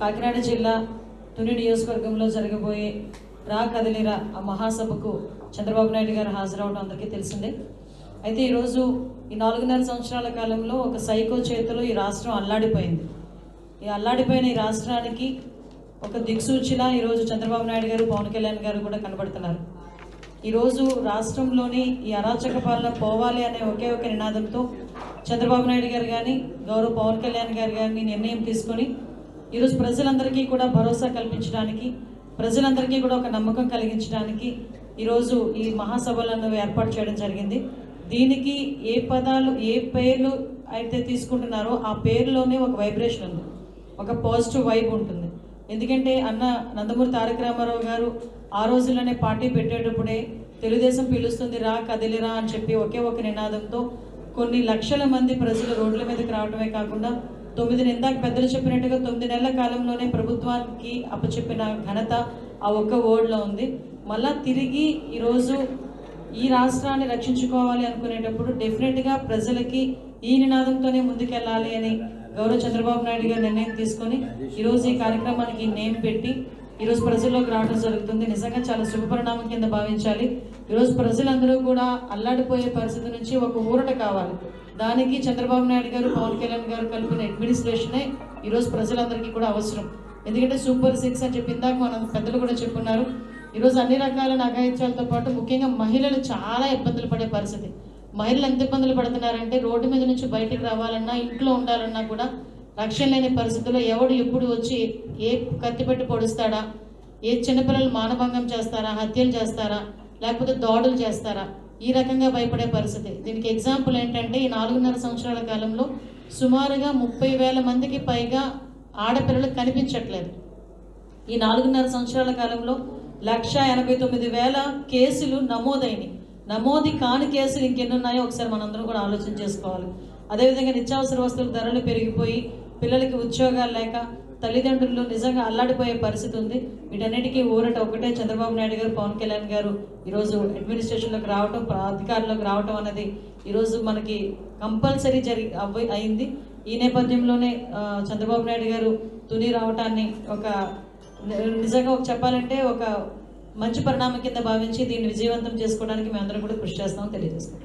కాకినాడ జిల్లా తుని నియోజకవర్గంలో జరగబోయే రా కదిలిరా ఆ మహాసభకు చంద్రబాబు నాయుడు గారు హాజరవడం అందరికీ తెలిసిందే. అయితే ఈరోజు ఈ 4.5 సంవత్సరాల కాలంలో ఒక సైకో చేతిలో ఈ రాష్ట్రం అల్లాడిపోయింది. ఈ అల్లాడిపోయిన ఈ రాష్ట్రానికి ఒక దిక్సూచిలా ఈరోజు చంద్రబాబు నాయుడు గారు, పవన్ కళ్యాణ్ గారు కూడా కనబడుతున్నారు. ఈరోజు రాష్ట్రంలోని ఈ అరాచక పాలన పోవాలి అనే ఒకే ఒక నినాదంతో చంద్రబాబు నాయుడు గారు కానీ, గౌరవ పవన్ కళ్యాణ్ గారు కానీ నిర్ణయం తీసుకొని ఈరోజు ప్రజలందరికీ కూడా భరోసా కల్పించడానికి, ప్రజలందరికీ కూడా ఒక నమ్మకం కలిగించడానికి ఈరోజు ఈ మహాసభలను ఏర్పాటు చేయడం జరిగింది. దీనికి ఏ పదాలు, ఏ పేర్లు అయితే తీసుకుంటున్నారో ఆ పేరులోనే ఒక వైబ్రేషన్ ఉంది, ఒక పాజిటివ్ వైబ్ ఉంటుంది. ఎందుకంటే అన్న నందమూరి తారక రామారావు గారు ఆ రోజుల్లోనే పార్టీ పెట్టేటప్పుడే తెలుగుదేశం పిలుస్తుంది రా కదిలిరా అని చెప్పి ఒకే ఒక నినాదంతో కొన్ని లక్షల మంది ప్రజలు రోడ్ల మీదకి రావడమే కాకుండా 9 ఇందాక పెద్దలు చెప్పినట్టుగా 9 నెలల కాలంలోనే ప్రభుత్వానికి అప్పచెప్పిన ఘనత ఆ ఒక్క వర్డ్లో ఉంది. మళ్ళా తిరిగి ఈరోజు ఈ రాష్ట్రాన్ని రక్షించుకోవాలి అనుకునేటప్పుడు డెఫినెట్గా ప్రజలకి ఈ నినాదంతోనే ముందుకెళ్ళాలి అని గౌరవ చంద్రబాబు నాయుడు గారు నిర్ణయం తీసుకొని ఈరోజు ఈ కార్యక్రమానికి నేమ్ పెట్టి ఈరోజు ప్రజల్లోకి రావడం జరుగుతుంది. నిజంగా చాలా శుభపరిణామం కింద భావించాలి. ఈరోజు ప్రజలందరూ కూడా అల్లాడిపోయే పరిస్థితి నుంచి ఒక ఊరట కావాలి. దానికి చంద్రబాబు నాయుడు గారు, పవన్ కళ్యాణ్ గారు కలిపిన అడ్మినిస్ట్రేషనే ఈరోజు ప్రజలందరికీ కూడా అవసరం. ఎందుకంటే సూపర్ 6 అని చెప్పి ఇందాక మన పెద్దలు కూడా చెప్పున్నారు. ఈరోజు అన్ని రకాల అఘాయిత్యాలతో పాటు ముఖ్యంగా మహిళలు చాలా ఇబ్బందులు పడే పరిస్థితి. మహిళలు ఎంత ఇబ్బందులు పడుతున్నారంటే రోడ్డు మీద నుంచి బయటకు రావాలన్నా, ఇంట్లో ఉండాలన్నా కూడా రక్షణ లేని పరిస్థితుల్లో ఎవడు ఎప్పుడు వచ్చి ఏ కత్తి పెట్టి పొడుస్తాడా, ఏ చిన్నపిల్లలు మానభంగం చేస్తారా, హత్యలు చేస్తారా, లేకపోతే దాడులు చేస్తారా, ఈ రకంగా భయపడే పరిస్థితి. దీనికి ఎగ్జాంపుల్ ఏంటంటే ఈ 4.5 సంవత్సరాల కాలంలో సుమారుగా 30,000 మందికి పైగా ఆడపిల్లలు కనిపించట్లేదు. ఈ 4.5 సంవత్సరాల కాలంలో 189,000 కేసులు నమోదైనవి. నమోదు కాని కేసులు ఇంకెన్నున్నాయో ఒకసారి మనందరం కూడా ఆలోచన చేసుకోవాలి. అదేవిధంగా నిత్యావసర వస్తువుల ధరలు పెరిగిపోయి పిల్లలకి ఉద్యోగాలు లేక తల్లిదండ్రులు నిజంగా అల్లాడిపోయే పరిస్థితి ఉంది. వీటన్నిటికీ ఊరట ఒకటే, చంద్రబాబు నాయుడు గారు, పవన్ కళ్యాణ్ గారు ఈరోజు అడ్మినిస్ట్రేషన్లోకి రావటం, అధికారంలోకి రావటం అనేది ఈరోజు మనకి కంపల్సరీ అయింది. ఈ నేపథ్యంలోనే చంద్రబాబు నాయుడు గారు తుని రావటాన్ని ఒక నిజంగా చెప్పాలంటే ఒక మంచి పరిణామం కింద భావించి దీన్ని విజయవంతం చేసుకోవడానికి మేము అందరం కూడా కృషి చేస్తామని తెలియజేస్తాం.